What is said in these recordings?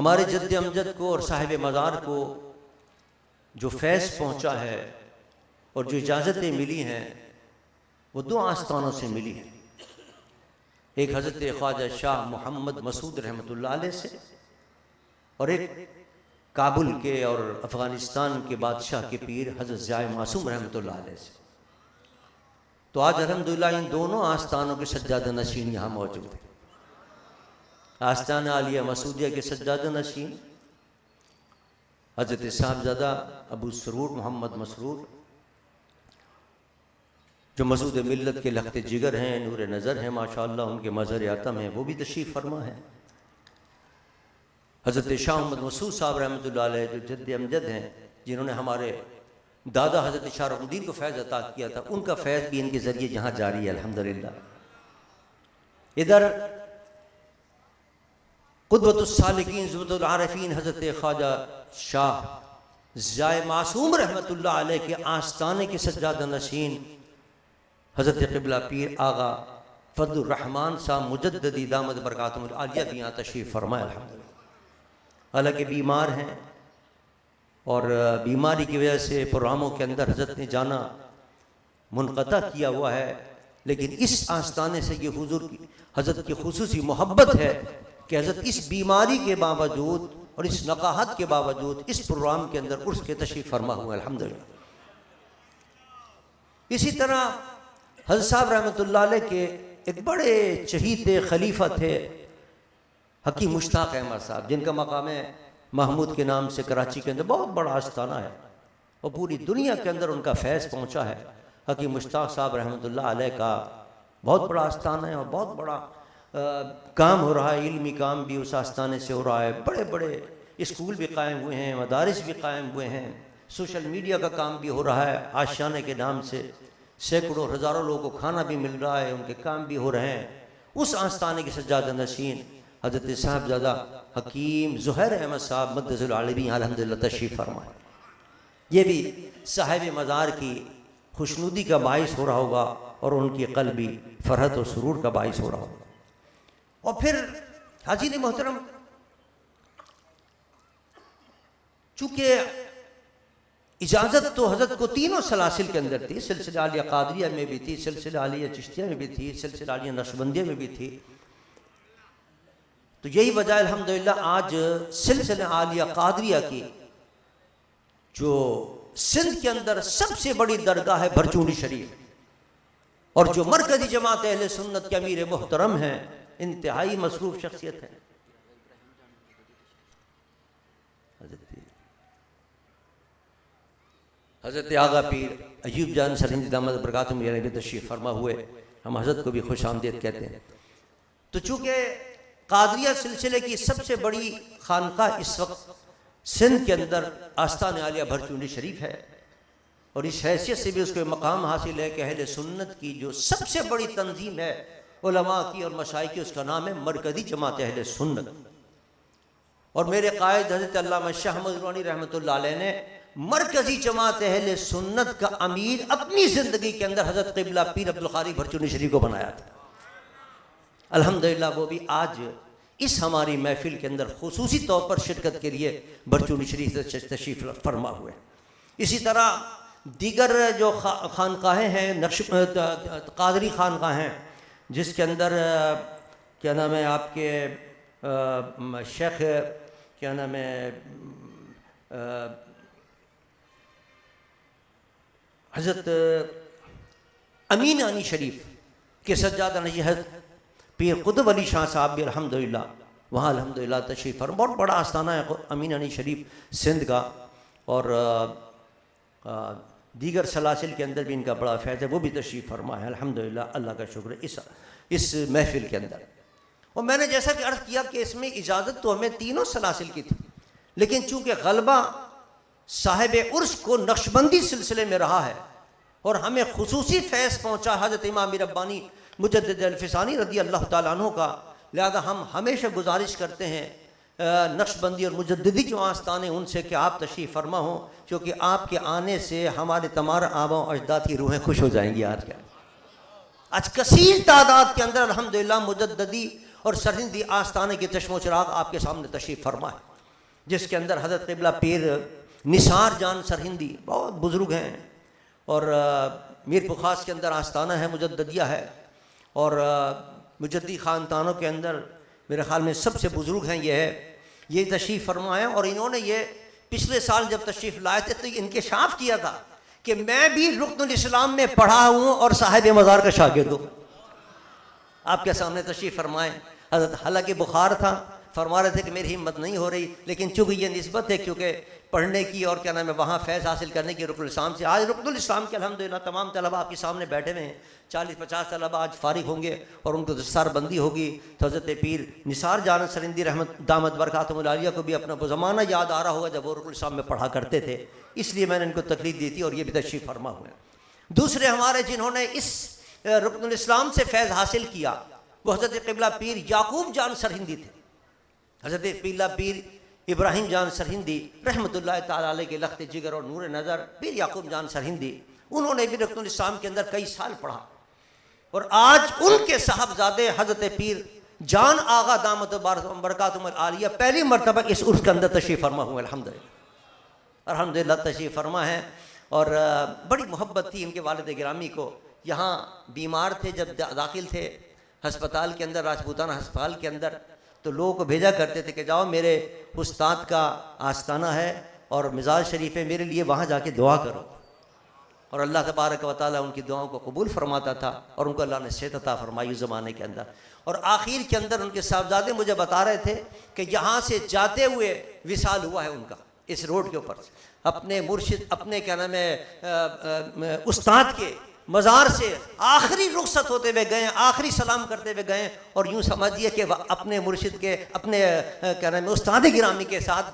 हमारे जद्द अमजद को और साहिब मज़ार को जो फैज़ पहुँचा है और जो इजाज़तें मिली हैं वो दो आस्थानों से मिली हैं। एक हज़रत ख्वाजा शाह मोहम्मद मसूद रहमतुल्लाह अलैह से और एक काबुल के और अफ़गानिस्तान के बादशाह के पीर हज़रत ज़िया मासूम रहमतुल्लाह अलैह से। तो आज अल्हम्दुलिल्लाह इन दोनों आस्थानों के सज्जादा नशीन यहाँ मौजूद हैं। आस्थान आलिया मसूदिया के सज्जादा नशीन हज़रत साहबज़ादा अबू सरूर मोहम्मद मसरूर जो मसूद मिल्लत के लखते जिगर हैं, नूर नज़र हैं माशाअल्लाह, उनके मज़हर आतम हैं, वो भी तशरीफ़ फरमा है। हज़रत शाह मोहम्मद मसूद साहब रहमतुल्लाह अलैह जो जद्द अमजद हैं, जिन्होंने हमारे दादा हज़रत शाहरुद्दीन को फैज़ अता किया था, उनका फैज़ भी इनके ज़रिए यहाँ जारी है अल्हम्दुलिल्लाह। इधर क़ुद्वतुस सालिकीन ज़ुबदुल आरिफ़ीन हज़रत ख्वाजा शाह ज़िया मासूम रहमतुल्लाह अलैह के आस्थाने के सज्जादा नशीन हज़रत क़िबला पीर आगा फज़लुर रहमान साहब मुजद्ददी दामद बरकातुहुल आलिया भी यहाँ तशरीफ़ फरमाए अल्हम्दुलिल्लाह। हालांकि बीमार हैं और बीमारी की वजह से प्रोग्रामों के अंदर हज़रत ने जाना मुनक़ता किया हुआ है, लेकिन इस आस्थाने से ये हुज़ूर की हज़रत की खुसूसी मोहब्बत है कि हज़रत इस बीमारी के बावजूद और इस नकाहत के बावजूद इस प्रोग्राम के अंदर उर्स के तशरीफ़ फरमा हुआ है अल्हम्दुलिल्लाह। इसी तरह हज़रत साहब रहमतुल्लाह अलैह के एक बड़े चहीते खलीफा थे हकीम मुश्ताक अहमद साहब, जिनका मकाम महमूद के नाम से कराची के अंदर बहुत बड़ा आस्थाना है और पूरी दुनिया के अंदर उनका फैज़ पहुँचा है। हकीम मुश्ताक साहब रहमतुल्लाह अलैह का बहुत बड़ा आस्थाना है और बहुत बड़ा काम हो रहा है, इल्मी काम भी उस आस्थाने से हो रहा है। बड़े बड़े स्कूल भी कायम हुए हैं, मदारिस भी कायम हुए हैं, सोशल मीडिया का काम भी हो रहा है। आशियाने के नाम से सैकड़ों हज़ारों लोगों को खाना भी मिल रहा है, उनके काम भी हो रहे हैं। उस आस्थाने के सज्जादा नशीन हज़रत साहबज़ादा हकीम ज़ुहैर अहमद साहब मद्दज़ुल आलिमी अल्हम्दुलिल्लाह तशरीफ़ फरमाए। ये भी साहिब मज़ार की खुशनुदी का बाइस हो रहा होगा और उनकी क़ल्बी फ़रहत और सुरूर का बाइस हो रहा होगा। और फिर हाज़िर मोहतरम, चूँकि इजाज़त तो हज़रत को तीनों सलासिल के अंदर थी, सिलसिला आलिया कादरिया में भी थी, सिलसिला आलिया चिश्तिया में भी थी, सिलसिला आलिया नक्शबंदिया में भी थी। तो यही वजह अल्हम्दुलिल्लाह आज सिलसिला आलिया कादरिया की जो सिंध के अंदर सबसे बड़ी दरगाह है भरचूंडी शरीफ, और जो मरकज़ी जमात अहले सुन्नत के अमीर मोहतरम हैं, इंतहाई मसरूफ़ शख्सियत है, हज़रत आगा पीर अयूब जान सरहिंदी दामद बरकातुहुम अलैह भी तशरीफ़ फरमा हुए। हम हज़रत को भी खुश आमदीद कहते हैं। तो चूँकि कादरिया सिलसिले की सबसे बड़ी खानकाह इस वक्त सिंध के अंदर आस्थान आलिया भरचूंडी शरीफ है, और इस हैसियत से भी उसको मकाम हासिल है कि अहले सुन्नत की जो सबसे बड़ी तंजीम है उलमा की और मशाइख की, उसका नाम है मरकज़ी जमात अहले सुन्नत। और मेरे कायद हज़रत अल्लामा शाह अहमद नूरानी रहमतुल्लाह अलैह ने मरकज़ी जमात अहले सुन्नत का अमीर अपनी ज़िंदगी के अंदर हज़रत क़िबला पीर अब्दुल क़ादिर भरचूंडी शरीफ को बनाया था। अल्हम्दुलिल्लाह वो भी आज इस हमारी महफिल के अंदर खुसूसी तौर पर शिरकत के लिए भरचूंडी शरीफ से तशरीफ़ फरमा हुए। इसी तरह दीगर जो खानकाहें हैं, कादरी खानकाहें, जिसके अंदर क्या नाम है आपके शेख क्या नाम है हज़रत अमीन आनी शरीफ के सज्जादा नशीहत पीर कुतुब अली शाह साहब भी अल्हम्दुलिल्लाह वहाँ अल्हम्दुलिल्लाह तशरीफ़ फरमा। बहुत बड़ा आस्थाना है अमीन आनी शरीफ सिंध का, और दीगर सलासिल के अंदर भी इनका बड़ा फैज़ है, वो भी तशरीफ़ फरमा है अल्हम्दुलिल्लाह। अल्लाह का शुक्र इस महफिल के अंदर। और मैंने जैसा कि अर्ज़ किया कि इसमें इजाज़त तो हमें तीनों सलासिल की थी, लेकिन चूँकि गलबा साहिब उर्स को नक्शबंदी सिलसिले में रहा है और हमें खुसूसी फैज़ पहुँचा हज़रत इमाम रब्बानी मुजद्दिद अल-फ़िसानी रज़ी अल्लाह तआला अन्हु का, लिहाजा हम हमेशा गुजारिश करते हैं नक्शबंदी और मुजद्दिदी जो आस्थान है उनसे कि आप तशरीफ़ फरमा हो, क्योंकि आपके आने से हमारे तमाम आबा अजदाद की रूहें खुश हो जाएंगी। आज कसीर तादाद के अंदर अल्हम्दुलिल्लाह मुजद्दिदी और सरहिंदी आस्थाने के चश्मो चिराग आपके सामने तशरीफ़ फरमा है। जिसके अंदर हज़रत क़िबला पीर निसार जान सरहिंदी बहुत बुज़ुर्ग हैं, और मीर बुखास के अंदर आस्थाना है, मुजद्दिया है, और मुजद्दी ख़ानदानों के अंदर मेरे ख़्याल में सबसे बुज़ुर्ग हैं ये तशरीफ़ फरमा है। और इन्होंने ये पिछले साल जब तशरीफ़ लाए थे तो इंकशाफ किया था कि मैं भी रुकनुल इस्लाम में पढ़ा हूँ और साहिब मज़ार का शागिर्द हूँ। आपके सामने तशरीफ़ फरमाएँ। हज़रत हालांकि बुखार था, फरमा रहे थे कि मेरी हिम्मत नहीं हो रही, लेकिन चूँकि ये निस्बत है क्योंकि पढ़ने की और क्या नाम है वहाँ फैज़ हासिल करने की रुकनुल इस्लाम से, आज रुकनुल इस्लाम के अल्हम्दुलिल्लाह तमाम तलबा आपके सामने बैठे हुए हैं, 40-50 तलबा आज फारिग होंगे और उनको दस्तारबंदी होगी। तो हज़रत पीर निसार जान सरहिंदी रहमत दामत बरकातुहुल आलिया को भी अपना वो ज़माना याद आ रहा होगा जब वो रुकनुल इस्लाम में पढ़ा करते थे, इसलिए मैंने इनको तकलीफ दी थी और ये भी तशरीफ़ फरमा हुए हैं। दूसरे हमारे जिन्होंने इस रुकनुल इस्लाम से फैज़ हासिल किया वो हज़रत क़िबला पीर याकूब जान सरहिंदी थे। हज़रत क़िबला पीर इब्राहिम जान सरहिंदी रहमतुल्लाह ताला अलैह के लख्त जिगर और नूर नज़र पीर याकूब जान सरहिंदी, उन्होंने भी रुकनुल इस्लाम के अंदर कई साल पढ़ा, और आज उनके साहबजादे हज़रत पीर जान आगा दामत बरकातुहुल आलिया पहली मरतबा इस उर्स के अंदर तशरीफ़ फरमा हुए। अल्हम्दुलिल्लाह तशरीफ़ फरमा है। और बड़ी मोहब्बत थी इनके वालिद गिरामी को। यहाँ बीमार थे, जब दाखिल थे हस्पताल के अंदर, राजपूताना हस्पताल के अंदर, तो लोगों को भेजा करते थे कि जाओ मेरे उस्ताद का आस्ताना है और मिज़ाज शरीफ है, मेरे लिए वहाँ जाके दुआ करो। और अल्लाह तबारक व तआला उनकी दुआओं को कबूल फरमाता था और उनको अल्लाह ने सेहत अता फरमाई उस ज़माने के अंदर। और आखिर के अंदर उनके साहबजादे मुझे बता रहे थे कि यहाँ से जाते हुए विसाल हुआ है उनका, इस रोड के ऊपर अपने मुर्शिद, अपने क्या नाम है उस्ताद के मज़ार से आखिरी रुखसत होते हुए गए, आखिरी सलाम करते हुए गए, और यूँ समझिए कि अपने मुर्शिद के, अपने क्या नाम है उस्ताद गिरामी के साथ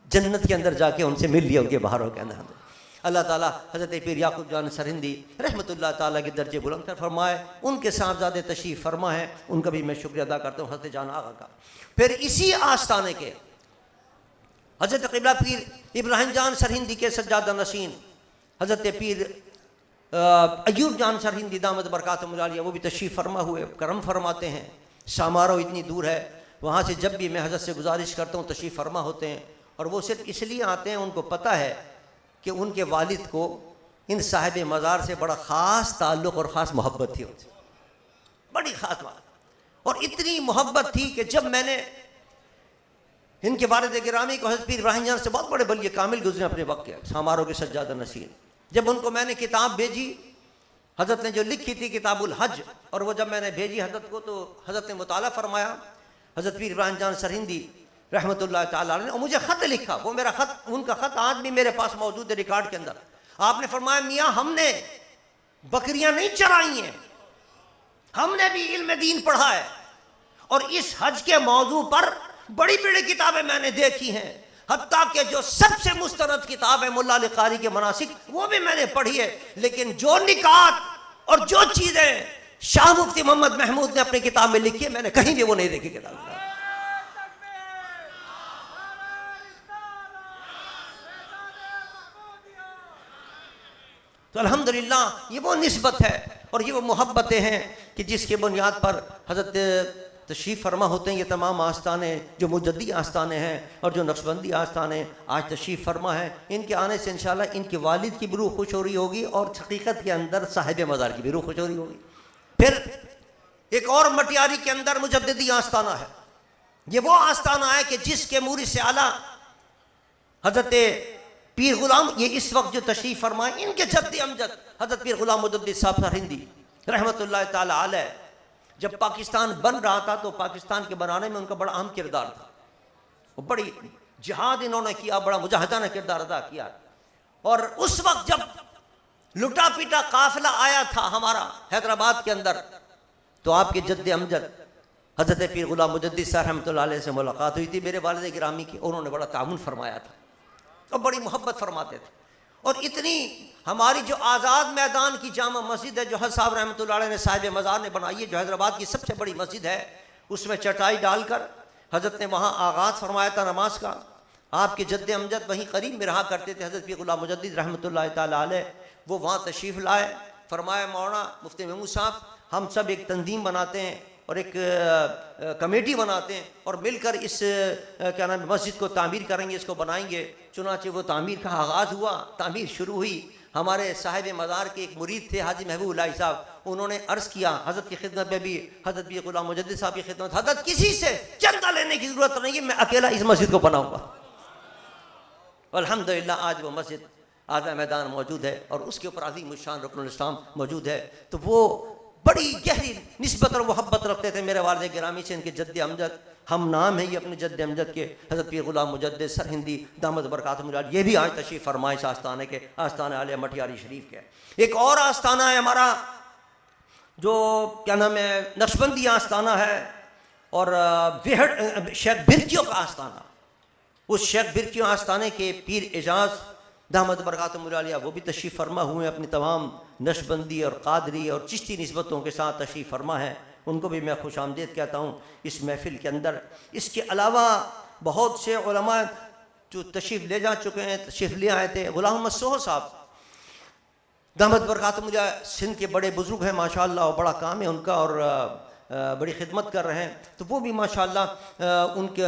जन्नत के अंदर जाके उनसे मिल लिया, उनके बाहरों के अंदर। अल्लाह ताला हज़रत पीर याकूब जान सरहिंदी रहमतुल्लाह ताला के दर्जे बुलंद फरमाए, उनके साहबजादे तशरीफ़ फरमा है, उनका भी मैं शुक्रिया अदा करता हूँ हज़रत जान आगा का। फिर इसी आस्थाने के हज़रत क़िबला पीर इब्राहिम जान सरहिंदी के सज्जादा नशीन हज़रत पीर अय्यूब जान सरहिंदी दामत बरकातुहुल आलिया वो भी तशरीफ़ फरमा हुए, करम फरमाते हैं। शामारो इतनी दूर है, वहाँ से जब भी मैं हज़रत से गुजारिश करता हूँ तशरीफ़ फरमा होते हैं, और वो सिर्फ इसलिए आते हैं, उनको पता है कि उनके वालिद को इन साहिब मज़ार से बड़ा ख़ास ताल्लुक़ और ख़ास मोहब्बत थी उनसे, बड़ी ख़ास बात। और इतनी मोहब्बत थी कि जब मैंने इनके वालिद गिरामी को हज़रत पीर इब्राहिम जान से बहुत बड़े बलिए कामिल गुजरे अपने वक्त के, शामारो के सज्जादा नसीर, जब उनको मैंने किताब भेजी, हज़रत ने जो लिखी थी किताबुल हज, और वो जब मैंने भेजी हज़रत को तो हज़रत ने मुताला फरमाया। हज़रत पीर इब्राहिम जान सरहिंदी रहमतुल्लाह ताला अलैह ने मुझे ख़त लिखा, वो मेरा ख़त, उनका ख़त आज भी मेरे पास मौजूद है रिकॉर्ड के अंदर। आपने फरमाया मियाँ हमने बकरियाँ नहीं चराई हैं, हमने भी इल्म दीन पढ़ा है, और इस हज के मौजू पर बड़ी बड़ी किताबें मैंने देखी हैं, हत्ता कि जो सबसे मुस्तरद किताब है मुल्ला अली कारी के मनासिक वो भी मैंने पढ़ी है, लेकिन जो निकात और जो चीज़ें शाह मुफ्ती मोहम्मद महमूद ने अपनी किताब में लिखी है मैंने कहीं भी वो नहीं देखी किताब। तो अल्हम्दुलिल्लाह ये वो निस्बत है और ये वो मोहब्बतें हैं कि जिसके बुनियाद पर हज़रत तशरीफ़ फरमा होते हैं। ये तमाम आस्थाने जो मुजद्दी आस्थाने हैं और जो नक्शबंदी आस्थाने आज तशरीफ़ फरमा है, इनके आने से इंशाल्लाह इनके वालिद की भी रूह खुश हो रही होगी और हकीकत के अंदर साहिब मज़ार की भी रूह खुश हो रही होगी। फिर एक और मटियारी के अंदर मुजद्दी आस्थाना है। ये वो आस्थाना है कि जिसके मूरी से आला हज़रत पीर गुलाम, ये इस वक्त जो तशरीफ़ फरमाए, इनके जद्द अमजद हज़रत पीर गुलाम मुजद्दिद साहब सरहिंदी रहमतुल्लाह ताला अलैह, जब पाकिस्तान बन रहा था तो पाकिस्तान के बनाने में उनका बड़ा अहम किरदार था। वो बड़ी जिहाद इन्होंने किया, बड़ा मुजाहिदाना किरदार अदा किया। और उस वक्त जब लुटा पीटा काफिला आया था हमारा हैदराबाद के अंदर, तो आपके जद्द अमजद हज़रत पीर गुलाम मुजद्दिद साहब रहमतुल्लाह अलैह से मुलाकात हुई थी, मेरे वालिद गिरामी की। उन्होंने बड़ा ताउन फरमाया था और बड़ी मोहब्बत फरमाते थे। और इतनी हमारी जो आज़ाद मैदान की जामा मस्जिद है जो हज़रत साहब रहमतुल्लाह अलैह ने साहिब मज़ार ने बनाई है, जो हैदराबाद की सबसे बड़ी मस्जिद है, उसमें चटाई डालकर हज़रत ने वहाँ आगाज़ फरमाया था नमाज का। आपके जद्द अमजद वहीं करीब में रहा करते थे, हज़रत पीर गुलाम मुजद्दिद रहमतुल्लाह ताला अलैह। वो वहाँ तशरीफ़ लाए, फरमाया मौलाना मुफ्ती महमूद साहब हम सब एक तंजीम बनाते हैं और एक कमेटी बनाते हैं और मिलकर इस क्या नाम मस्जिद को तामीर करेंगे, इसको बनाएंगे। चुनाचे वो तामीर का आगाज़ हुआ, तामीर शुरू हुई। हमारे साहिब मदार के एक मुरीद थे हाजी महबूबुल्लाह साहब, उन्होंने अर्ज़ किया हज़रत की खिदमत में भी, हज़रत भी ग़ुलाम मुजद्दिद साहब की खिदमत, हज़रत किसी से चंदा लेने की ज़रूरत नहीं है, मैं अकेला इस मस्जिद को बनाऊँगा। अल्हम्दुलिल्लाह आज वो मस्जिद आज़ा मैदान मौजूद है और उसके ऊपर अज़ीम शान रुकनुल इस्लाम मौजूद है। तो वो बड़ी गहरी निस्बत और मोहब्बत रखते थे मेरे वालिद गिरामी से। इनके जद्द अमजद, हम नाम है ये अपने जद्द अमजद के, हज़रत पीर ग़ुलाम मुजद्दिद सरहिंदी दामद बरकातुहुल, ये भी आज तशरीफ़ फरमाए इस आस्थाने के, आस्थाना आलिया मटियारी शरीफ के। एक और आस्थाना है हमारा जो क्या नाम है नक्शबंदी आस्थाना है और बेहद शेख बिरकियों का आस्थाना। उस शेख बिरकियों आस्थाने के पीर एजाज दामद बरकातुहुल वो भी तशरीफ़ फरमा हुए, अपनी तमाम नक्शबंदी और कादरी और चिश्ती निस्बतों के साथ तशरीफ़ फरमा है। उनको भी मैं खुश आमदीद कहता हूँ इस महफ़िल के अंदर। इसके अलावा बहुत से उलमा जो तशरीफ़ ले जा चुके हैं, तशरीफ़ ले आए थे। ग़ुलाम मोहम्मद सोह साहब दामद बरकातुहुल सिंध के बड़े बुज़ुर्ग हैं माशाअल्लाह, और बड़ा काम है उनका और बड़ी खिदमत कर रहे हैं। तो वो भी माशाअल्लाह उनके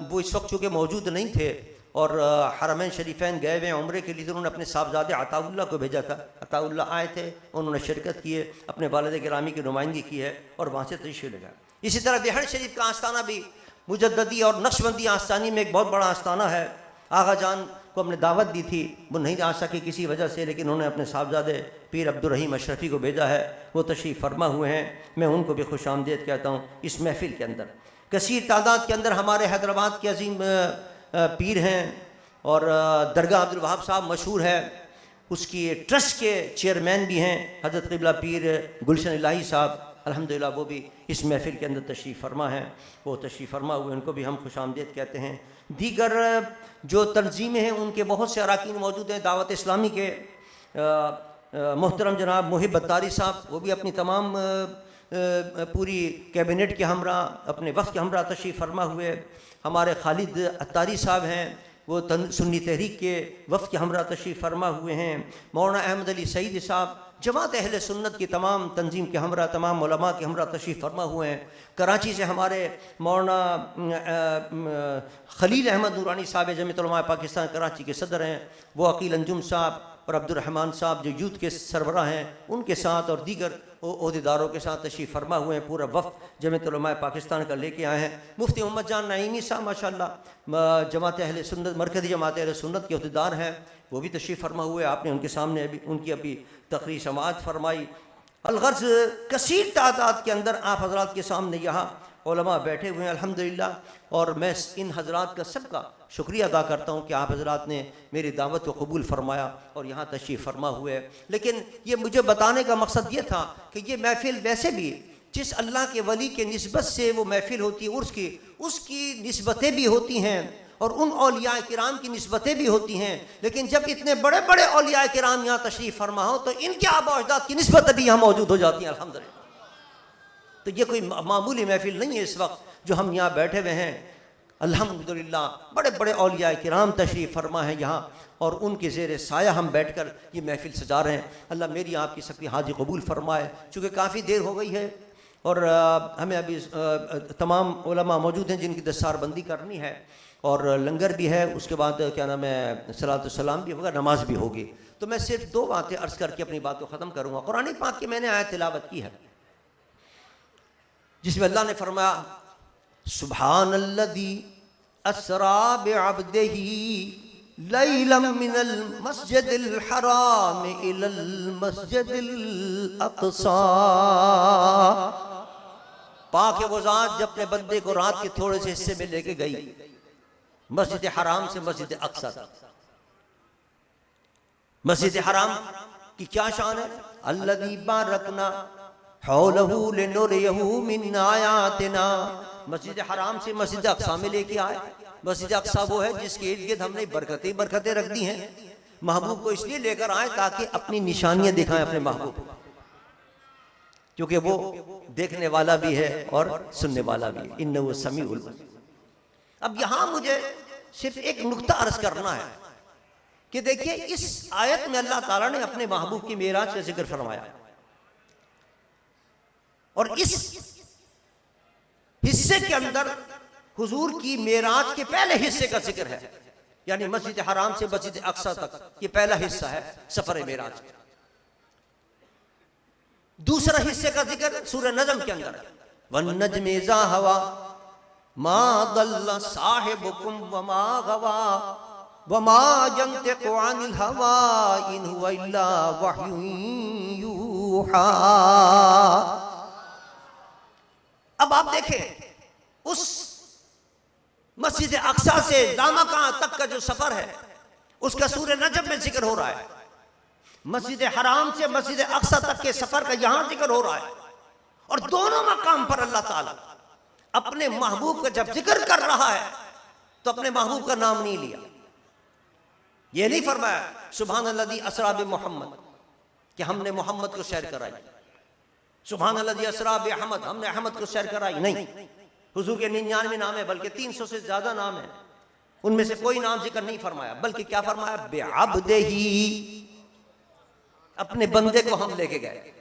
वो इस वक्त चूँकि मौजूद नहीं थे और हरमैन शरीफैन गए हुए उम्रे के लिए, तो उन्होंने अपने साहबजादे अताउल्लाह को भेजा था। अताउल्लाह आए थे, उन्होंने शिरकत की है, अपने वालिद गिरामी की नुमाइंदगी की है और वहाँ से तशरीफ़ ले गए। इसी तरह बेहड़ शरीफ का आस्थाना भी मुजद्ददी और नक्शबंदी आस्थानी में एक बहुत बड़ा आस्थाना है। आगा जान को हमने दावत दी थी, वो नहीं आ सके किसी वजह से, लेकिन उन्होंने अपने साहबजादे पीर अब्दुर्रहीम अशरफ़ी को भेजा है, वो तशरीफ़ फरमा हुए हैं। मैं उनको भी खुश आमदीद कहता हूँ इस महफ़िल के अंदर। कसीर तादाद के अंदर हमारे हैदराबाद के अजीम पीर हैं और दरगाह अब्दुल वहाब साहब मशहूर है, उसकी ट्रस्ट के चेयरमैन भी हैं हज़रत क़िबला पीर गुलशन इलाही साहब। अल्हम्दुलिल्लाह वो भी इस महफ़िल के अंदर तशरीफ़ फरमा है, वो तशरीफ़ फरमा हुए, उनको भी हम खुश आमदीद कहते हैं। दीगर जो तंजीमें हैं उनके बहुत से अरकान मौजूद हैं। दावत इस्लामी के मोहतरम जनाब मुहिब अत्तारी साहब, वो भी अपनी तमाम पूरी कैबिनेट के हमरा, अपने वफ़द के हमरा तशरीफ़ फरमा हुए। हमारे खालिद अत्तारी साहब हैं, वो सुन्नी तहरीक के वफ़द के हमरा तशरीफ़ फरमा हुए हैं। मौलाना अहमद अली सईद साहब जमात अहले सुन्नत की तमाम तंजीम के हमरा, तमाम उलमा के हमरा तशरीफ़ फरमा हुए हैं। कराची से हमारे मौलाना खलील अहमद नूरानी साहब जमीयत उलमा पाकिस्तान कराची के सदर हैं, वो अकील अंजुम साहब और अब्दुर्रहमान साहब जो यूथ के सरबराह हैं उनके साथ और दीगर ओहदेदारों के साथ तशरीफ़ फरमा हुए हैं। पूरा वफ़द जमीयत उलमा पाकिस्तान का लेके आए हैं। मुफ्ती मोहम्मद जान नईमी साहब माशाअल्लाह जमात अहले सुन्नत, मरकज़ी जमात अहले सुन्नत के ओहदेदार हैं, वो भी तशरीफ़ फरमा हुए। आपने उनके सामने अभी उनकी अभी तकरीर समाअत फरमाई। अलगर्ज़ कसीर तादाद के अंदर आप हज़रात के सामने यहाँ उलमा बैठे हुए हैं अल्हम्दुलिल्लाह, और मैं इन हज़रात का सबका शुक्रिया अदा करता हूँ कि आप हज़रात ने मेरी दावत को कबूल फरमाया और यहाँ तशरीफ़ फरमा हुए। लेकिन ये मुझे बताने का मकसद ये था कि ये महफ़िल वैसे भी जिस अल्लाह के वली के निस्बत से वो महफ़िल होती है उसकी निस्बतें भी होती हैं और उन औलिया किराम की निस्बतें भी होती हैं। लेकिन जब इतने बड़े बड़े औलिया किराम यहाँ तशरीफ़ फरमा हो तो इनके आबा अजदाद की निस्बत भी यहाँ मौजूद हो जाती हैं अल्हम्दुलिल्लाह। तो ये कोई मामूली महफ़िल नहीं है इस वक्त जो हम यहाँ बैठे हुए हैं। अल्हम्दुलिल्लाह बड़े बड़े औलिया किराम तशरीफ़ फरमा है यहाँ और उनके ज़ेर साया हम बैठकर ये महफ़िल सजा रहे हैं। अल्लाह मेरी आपकी सबकी हाज़िर कबूल फरमाए। चूँकि काफ़ी देर हो गई है और हमें अभी तमाम उलमा मौजूद हैं जिनकी दस्तारबंदी करनी है और लंगर भी है, उसके बाद क्या नाम है सलातो सलाम भी होगा, नमाज भी होगी। तो मैं सिर्फ दो बातें अर्ज़ करके अपनी बात को ख़त्म करूँगा। कुरान पाक की मैंने आयत तिलावत की है जिसमें अल्लाह ने फरमाया सुब्हानल्लज़ी अस्रा बिअब्दिही लैलन मिनल मस्जिदिल हराम इलल मस्जिदिल अक़सा। पाक है वो ज़ात जब अपने बंदे को रात के थोड़े से हिस्से में लेके गई मस्जिद हराम से मस्जिद अक़सा तक। मस्जिद हराम की क्या शान है? अल्लज़ी बारकना हौलहू लिनुरियहू मिन आयातिना। मस्जिद हराम से मस्जिद अक़सा में लेके आए। मस्जिद अक़सा वो है जिसके इर्द गिर्द हमने बरकतें रख दी हैं। महबूब को इसलिए लेकर आए ताकि अपनी निशानियां दिखाएं अपने महबूब, क्योंकि वो देखने वाला भी है और सुनने वाला भी। इन्नहु समीउल बसीर। अब यहां मुझे सिर्फ एक नुक्ता अर्ज करना है कि देखिए इस आयत में अल्लाह ताला ने अपने महबूब की मेराज का जिक्र फरमाया और इस हिस्से के अंदर हुजूर की मेराज के पहले हिस्से का जिक्र है, यानी मस्जिद हराम से मस्जिद अक्सा तक ये पहला हिस्सा है सफर मेराज। दूसरा हिस्से का जिक्र सूरह नजम के अंदर है, वन नज्म इज़ा हवा मा दल्ला साहिबुकुम वमा गवा वमा यंतिकु अनिल हवा इन हुवा इल्ला वह्युन यूहा। अब आप देखें उस मस्जिद अक्सा से लामका तक का जो सफर है उसका सूरह नजम में जिक्र हो रहा है। मस्जिद हराम से मस्जिद अक्सा तक के सफर का यहां जिक्र हो रहा है। और दोनों मकाम पर अल्लाह ताला अपने महबूब का जब जिक्र कर रहा है तो अपने महबूब का नाम नहीं लिया। ये नहीं फरमाया सुभान अल्लज़ी असरा बि मोहम्मद कि हमने मोहम्मद को सैर कराई, सुभान अल्लज़ी असरा बि अहमद हमने अहमद को सैर कराई। नहीं, हुजूर के 99 नाम है, बल्कि 300 से ज्यादा नाम है, उनमें से कोई नाम जिक्र नहीं फरमाया, बल्कि क्या फरमाया, बेअब्दिही, अपने बंदे को हम लेके गए।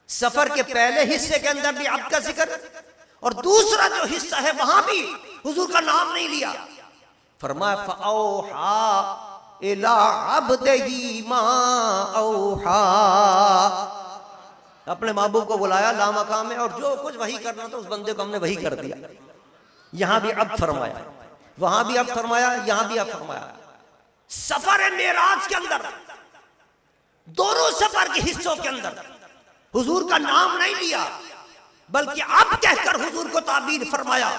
सफर के पहले हिस्से के अंदर भी अब्द का जिक्र और दूसरा जो हिस्सा है वहां भी हुजूर का नाम नहीं लिया। फरमाया फ़अौहा इला अब्दिही मा औहा, अपने महबूब को बुलाया लामकाम में और जो कुछ वही करना था उस बंदे को हमने वही कर दिया। यहां भी अब फरमाया, वहां भी अब फरमाया, यहां भी अब फरमाया। सफर मेराज के अंदर दोनों सफर के हिस्सों के अंदर हुजूर का नाम नहीं लिया, बल्कि अब कहकर हुजूर को ताबीर फरमाया।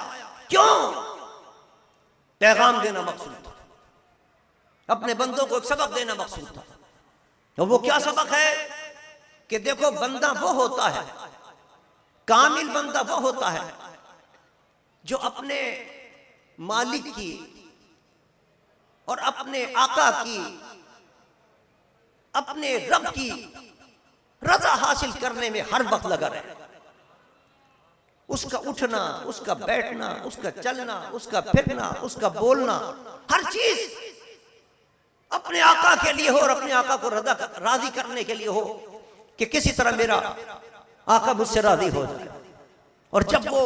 क्यों? पैगाम देना मकसूद था, अपने बंदों को एक सबक देना मकसूद था। तो वो क्या सबक है कि देखो, बंदा वो होता है, कामिल बंदा वो होता है जो अपने मालिक की और अपने आका की, अपने रब की रजा हासिल करने में हर वक्त लगा रहे। उसका उठना, उसका बैठना, उसका चलना, उसका फिरना, उसका बोलना, हर चीज अपने आका के लिए हो और अपने आका को राजी करने के लिए हो कि किसी तरह मेरा आका मुझसे राजी हो जाए। और जब वो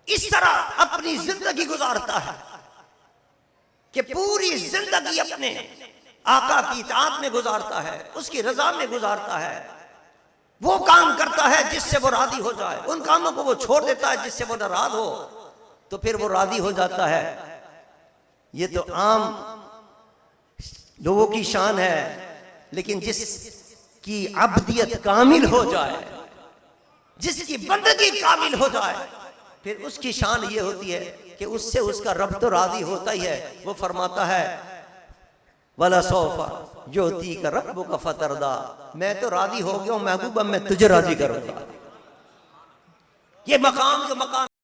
इस तरह अपनी जिंदगी गुजारता है कि पूरी जिंदगी अपने आका की इताअत में गुजारता है, उसकी रजा में गुजारता है, वो काम करता है जिससे वो राजी हो जाए, उन कामों को वो छोड़ देता है जिससे वो नाराज हो, तो फिर वो राजी हो जाता है। ये तो आम लोगों की शान है, लेकिन जिसकी अब्दियत कामिल हो जाए, जिसकी बंदगी कामिल हो जाए, फिर उसकी शान ये होती है कि उससे उसका रब तो राजी होता ही है। वो फरमाता है वला सौफा ज्योति का रब्बु का फतरदा, मैं तो राजी हो गया हूं महबूबा, मैं तुझे राजी करूंगा। ये मकाम जो मकाम